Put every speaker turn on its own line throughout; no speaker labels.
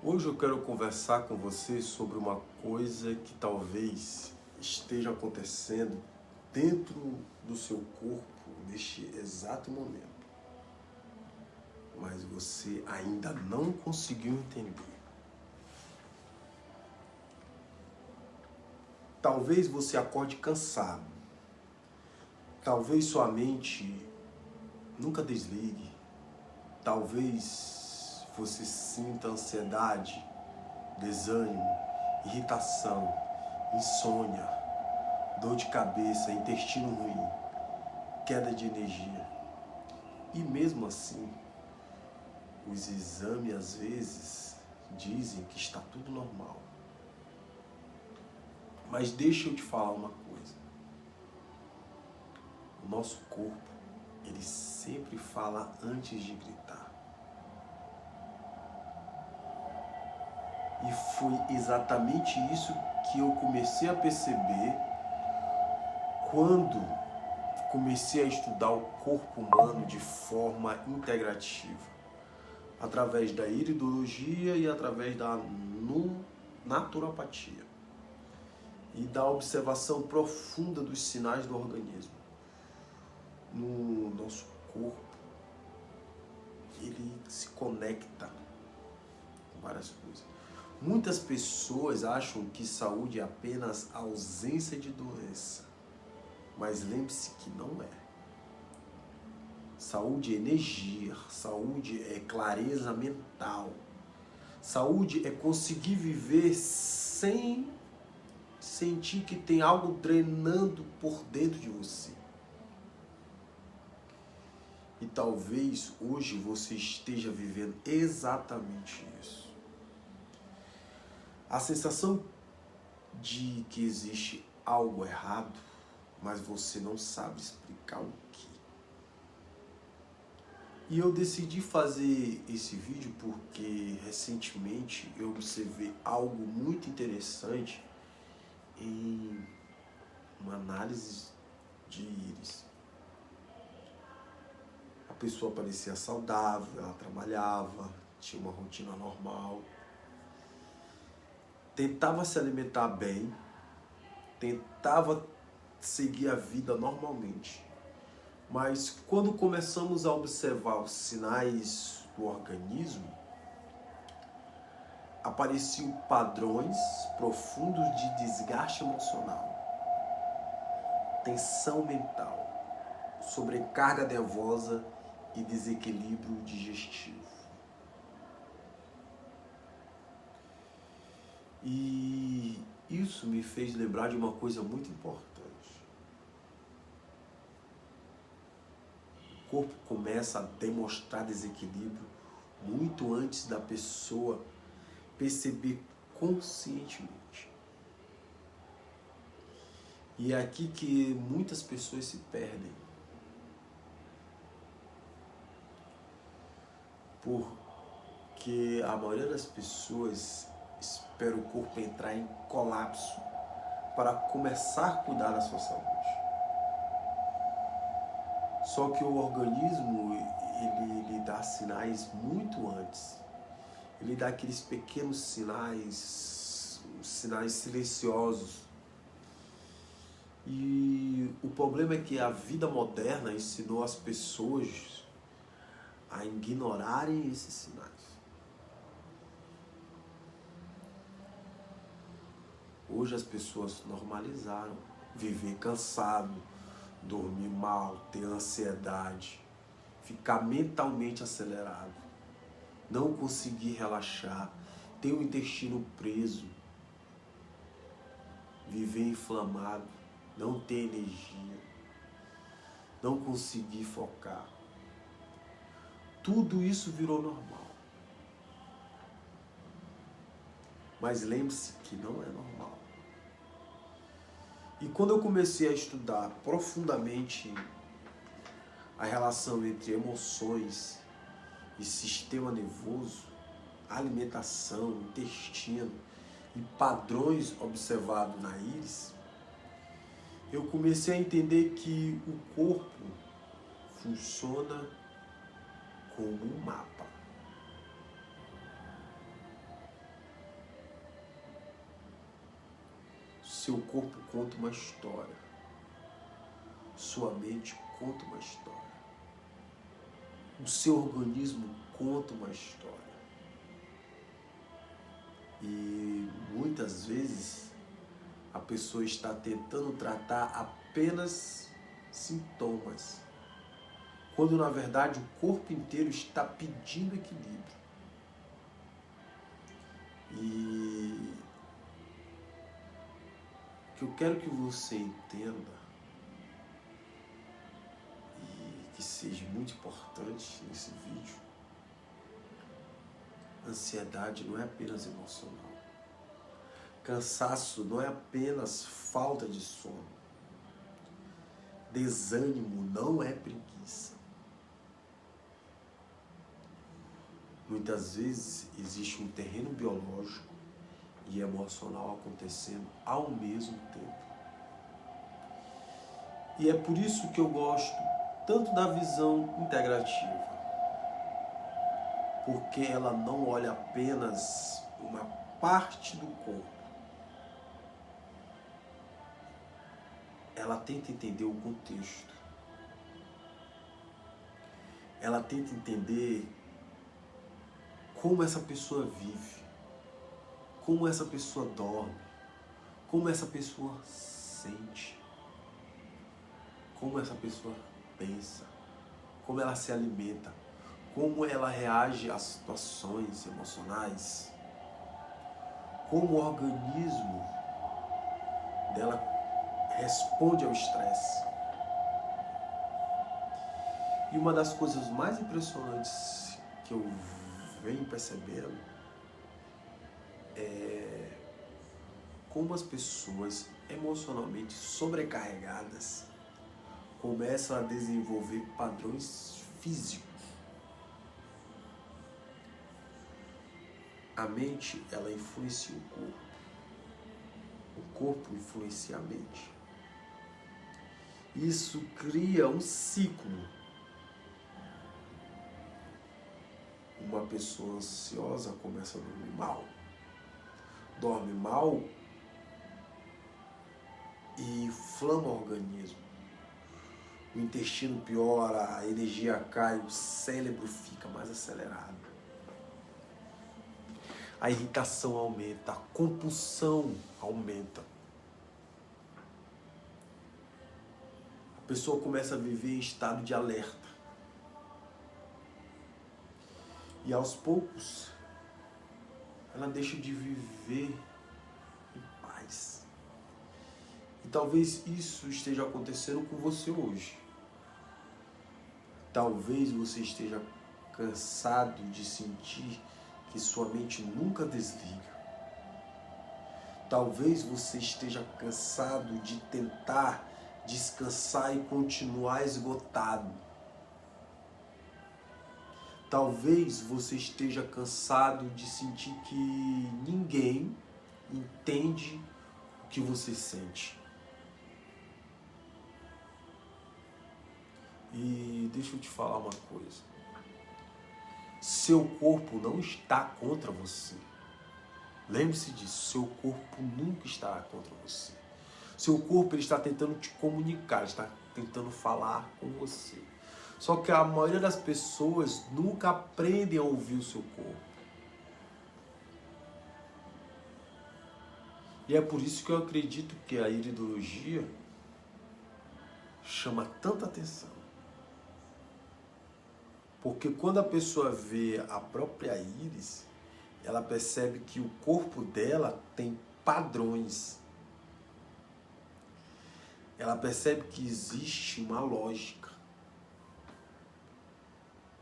Hoje eu quero conversar com você sobre uma coisa que talvez esteja acontecendo dentro do seu corpo neste exato momento, mas você ainda não conseguiu entender. Talvez você acorde cansado, talvez sua mente nunca desligue, talvez você sinta ansiedade, desânimo, irritação, insônia, dor de cabeça, intestino ruim, queda de energia. E mesmo assim, os exames às vezes dizem que está tudo normal. Mas deixa eu te falar uma coisa. O nosso corpo, ele sempre fala antes de gritar. E foi exatamente isso que eu comecei a perceber quando comecei a estudar o corpo humano de forma integrativa, através da iridologia e através da naturopatia e da observação profunda dos sinais do organismo. No nosso corpo, ele se conecta com várias coisas. Muitas pessoas acham que saúde é apenas ausência de doença, mas lembre-se que não é. Saúde é energia, saúde é clareza mental, saúde é conseguir viver sem sentir que tem algo drenando por dentro de você. E talvez hoje você esteja vivendo exatamente isso. A sensação de que existe algo errado, mas você não sabe explicar o que. E eu decidi fazer esse vídeo porque recentemente eu observei algo muito interessante em uma análise de íris. A pessoa parecia saudável, ela trabalhava, tinha uma rotina normal, tentava se alimentar bem, tentava seguir a vida normalmente. Mas quando começamos a observar os sinais do organismo, apareciam padrões profundos de desgaste emocional, tensão mental, sobrecarga nervosa e desequilíbrio digestivo. E isso me fez lembrar de uma coisa muito importante. O corpo começa a demonstrar desequilíbrio muito antes da pessoa perceber conscientemente. E é aqui que muitas pessoas se perdem. Porque a maioria das pessoas espera o corpo entrar em colapso para começar a cuidar da sua saúde. Só que o organismo, ele dá sinais muito antes. Ele dá aqueles pequenos sinais silenciosos. E o problema é que a vida moderna ensinou as pessoas a ignorarem esses sinais. Hoje as pessoas normalizaram viver cansado, dormir mal, ter ansiedade, ficar mentalmente acelerado, não conseguir relaxar, ter o intestino preso, viver inflamado, não ter energia, não conseguir focar. Tudo isso virou normal. Mas lembre-se que não é normal. E quando eu comecei a estudar profundamente a relação entre emoções e sistema nervoso, alimentação, intestino e padrões observados na íris, eu comecei a entender que o corpo funciona como um mapa. seu corpo conta uma história. Sua mente conta uma história. O seu organismo conta uma história. E muitas vezes a pessoa está tentando tratar apenas sintomas, quando na verdade o corpo inteiro está pedindo equilíbrio. E o que eu quero que você entenda, e que seja muito importante nesse vídeo, ansiedade não é apenas emocional. Cansaço não é apenas falta de sono. Desânimo não é preguiça. Muitas vezes existe um terreno biológico e emocional acontecendo ao mesmo tempo. E é por isso que eu gosto tanto da visão integrativa, porque ela não olha apenas uma parte do corpo. Ela tenta entender o contexto. Ela tenta entender como essa pessoa vive, como essa pessoa dorme, como essa pessoa sente, como essa pessoa pensa, como ela se alimenta, como ela reage às situações emocionais, como o organismo dela responde ao estresse. E uma das coisas mais impressionantes que eu venho percebendo é como as pessoas emocionalmente sobrecarregadas começam a desenvolver padrões físicos. A mente, ela influencia o corpo influencia a mente. Isso cria um ciclo. Uma pessoa ansiosa começa a dormir mal. Dorme mal e inflama o organismo. O intestino piora, a energia cai, o cérebro fica mais acelerado. A irritação aumenta, a compulsão aumenta. A pessoa começa a viver em estado de alerta. E aos poucos, ela deixa de viver em paz. E talvez isso esteja acontecendo com você hoje. Talvez você esteja cansado de sentir que sua mente nunca desliga. Talvez você esteja cansado de tentar descansar e continuar esgotado. Talvez você esteja cansado de sentir que ninguém entende o que você sente. E deixa eu te falar uma coisa. Seu corpo não está contra você. Lembre-se disso, seu corpo nunca estará contra você. Seu corpo ele está tentando te comunicar, está tentando falar com você. Só que a maioria das pessoas nunca aprendem a ouvir o seu corpo. E é por isso que eu acredito que a iridologia chama tanta atenção. Porque quando a pessoa vê a própria íris, ela percebe que o corpo dela tem padrões. Ela percebe que existe uma lógica.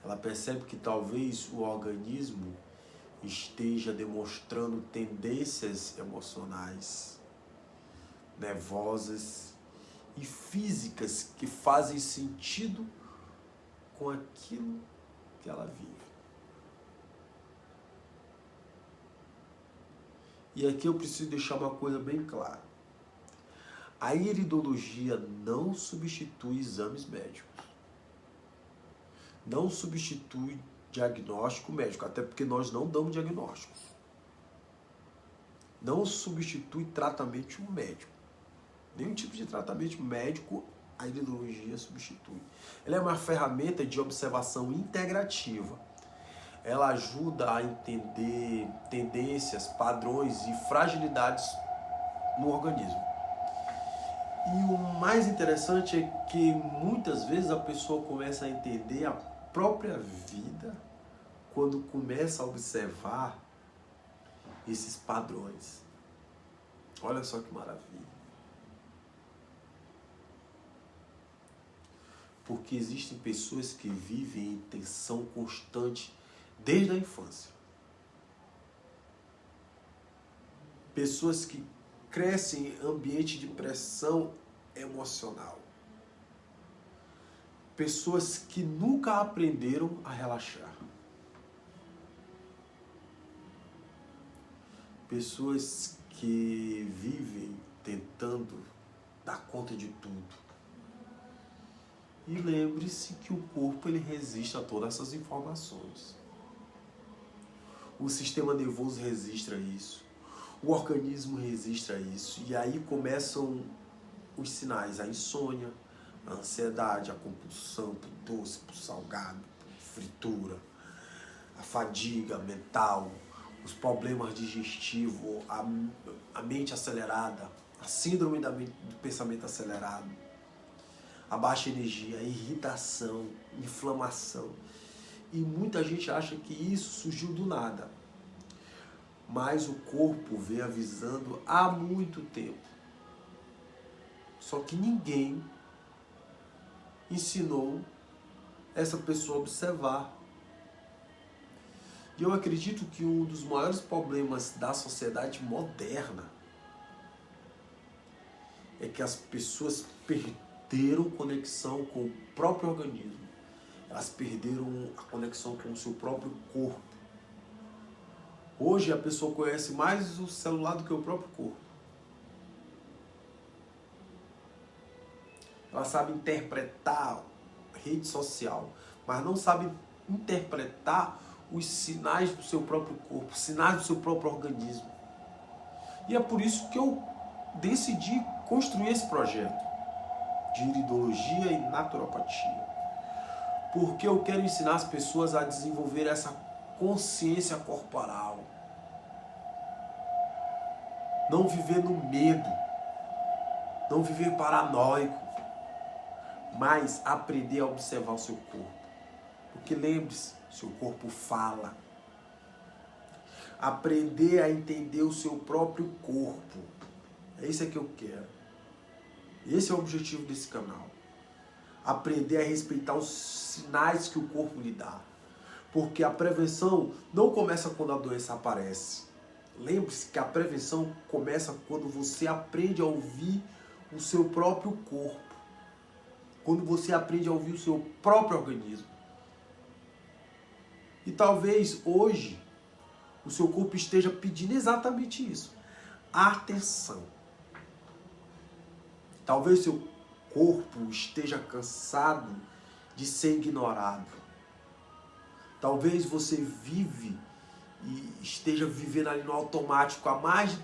Ela percebe que talvez o organismo esteja demonstrando tendências emocionais, nervosas e físicas que fazem sentido com aquilo que ela vive. E aqui eu preciso deixar uma coisa bem clara. A iridologia não substitui exames médicos. Não substitui diagnóstico médico, até porque nós não damos diagnósticos. não substitui tratamento médico. Nenhum tipo de tratamento médico a iridologia substitui. Ela é uma ferramenta de observação integrativa. Ela ajuda a entender tendências, padrões e fragilidades no organismo. E o mais interessante é que muitas vezes a pessoa começa a entender a própria vida quando começa a observar esses padrões. Olha só que maravilha. Porque existem pessoas que vivem em tensão constante desde a infância. Pessoas que crescem em ambiente de pressão emocional. Pessoas que nunca aprenderam a relaxar. Pessoas que vivem tentando dar conta de tudo. E lembre-se que o corpo ele resiste a todas essas informações. O sistema nervoso resiste a isso. O organismo resiste a isso. E aí começam os sinais, a insônia, a ansiedade, a compulsão por doce, por salgado, por fritura, a fadiga mental, os problemas digestivos, a mente acelerada, a síndrome do pensamento acelerado, a baixa energia, a irritação, inflamação. E muita gente acha que isso surgiu do nada. Mas o corpo vem avisando há muito tempo. Só que ninguém ensinou essa pessoa a observar. E eu acredito que um dos maiores problemas da sociedade moderna é que as pessoas perderam conexão com o próprio organismo. Elas perderam a conexão com o seu próprio corpo. Hoje a pessoa conhece mais o celular do que o próprio corpo. Ela sabe interpretar a rede social, mas não sabe interpretar os sinais do seu próprio corpo, sinais do seu próprio organismo. E é por isso que eu decidi construir esse projeto de iridologia e naturopatia. Porque eu quero ensinar as pessoas a desenvolver essa consciência corporal. Não viver no medo, não viver paranoico, mas aprender a observar o seu corpo. Porque lembre-se, seu corpo fala. Aprender a entender o seu próprio corpo. É isso que eu quero. Esse é o objetivo desse canal. Aprender a respeitar os sinais que o corpo lhe dá. Porque a prevenção não começa quando a doença aparece. Lembre-se que a prevenção começa quando você aprende a ouvir o seu próprio corpo. Quando você aprende a ouvir o seu próprio organismo. E talvez hoje o seu corpo esteja pedindo exatamente isso. Atenção. Talvez seu corpo esteja cansado de ser ignorado. Talvez você vive e esteja vivendo ali no automático há mais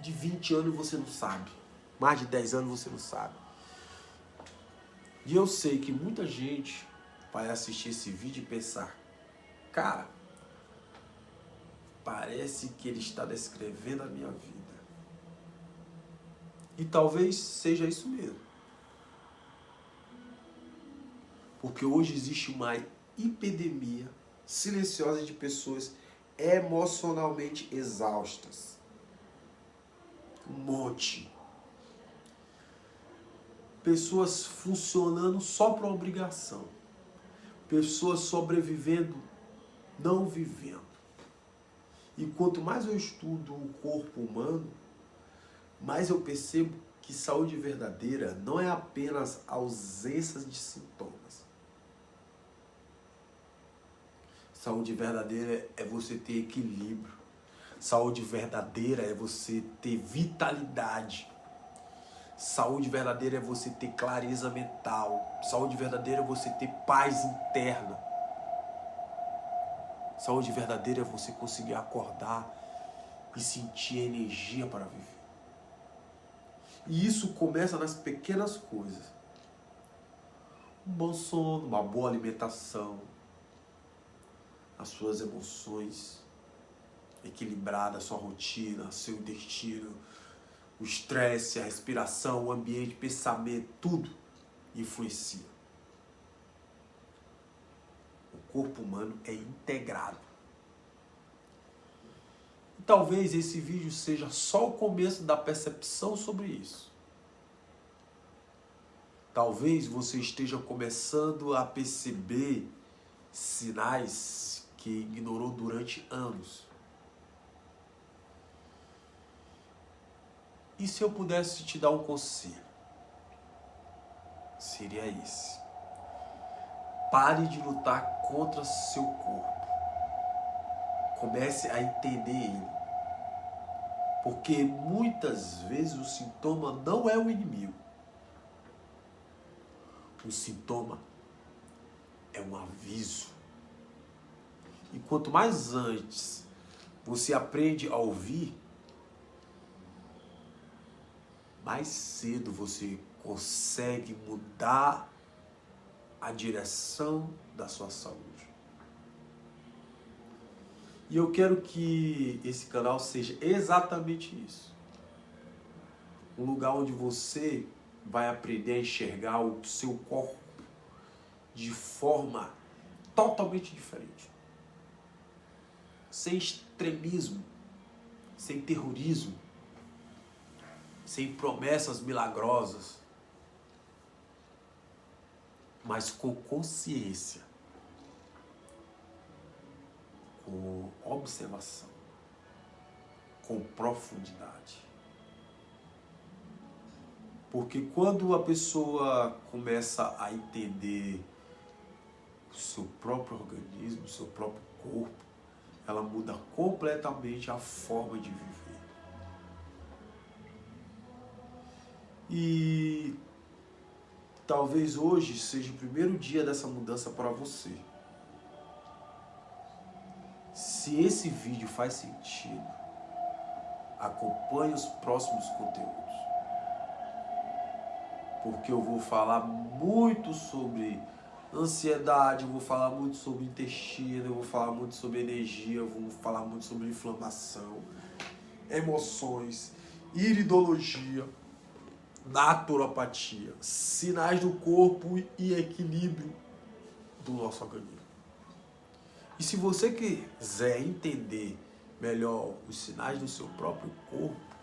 de 20 anos e você não sabe. Mais de 10 anos você não sabe. E eu sei que muita gente vai assistir esse vídeo e pensar, cara, parece que ele está descrevendo a minha vida. E talvez seja isso mesmo. Porque hoje existe uma epidemia silenciosa de pessoas emocionalmente exaustas. Um monte. Pessoas funcionando só para obrigação. Pessoas sobrevivendo, não vivendo. E quanto mais eu estudo o corpo humano, mais eu percebo que saúde verdadeira não é apenas ausência de sintomas. Saúde verdadeira é você ter equilíbrio. Saúde verdadeira é você ter vitalidade. Saúde verdadeira é você ter clareza mental. Saúde verdadeira é você ter paz interna. Saúde verdadeira é você conseguir acordar e sentir energia para viver. E isso começa nas pequenas coisas. Um bom sono, uma boa alimentação, as suas emoções equilibradas, a sua rotina, seu intestino, o estresse, a respiração, o ambiente, pensamento, tudo influencia. O corpo humano é integrado. E talvez esse vídeo seja só o começo da percepção sobre isso. Talvez você esteja começando a perceber sinais que ignorou durante anos. E se eu pudesse te dar um conselho? Seria esse. Pare de lutar contra seu corpo. Comece a entender ele. Porque muitas vezes o sintoma não é o inimigo. O sintoma é um aviso. E quanto mais antes você aprende a ouvir, mais cedo você consegue mudar a direção da sua saúde. E eu quero que esse canal seja exatamente isso. Um lugar onde você vai aprender a enxergar o seu corpo de forma totalmente diferente. Sem extremismo, sem terrorismo, sem promessas milagrosas, mas com consciência, com observação, com profundidade. Porque quando a pessoa começa a entender o seu próprio organismo, o seu próprio corpo, ela muda completamente a forma de viver. E talvez hoje seja o primeiro dia dessa mudança para você. Se esse vídeo faz sentido, acompanhe os próximos conteúdos. Porque eu vou falar muito sobre ansiedade, eu vou falar muito sobre intestino, eu vou falar muito sobre energia, eu vou falar muito sobre inflamação, emoções, iridologia, naturopatia, sinais do corpo e equilíbrio do nosso organismo. E se você quiser entender melhor os sinais do seu próprio corpo,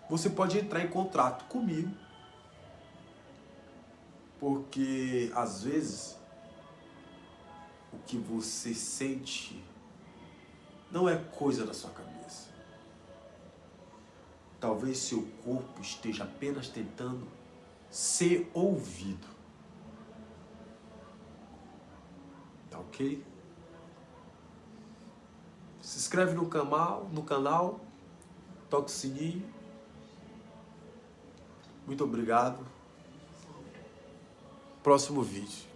você pode entrar em contato comigo, porque às vezes o que você sente não é coisa da sua cabeça. Talvez seu corpo esteja apenas tentando ser ouvido. Tá ok? Se inscreve no canal, toca o sininho. Muito obrigado. Próximo vídeo.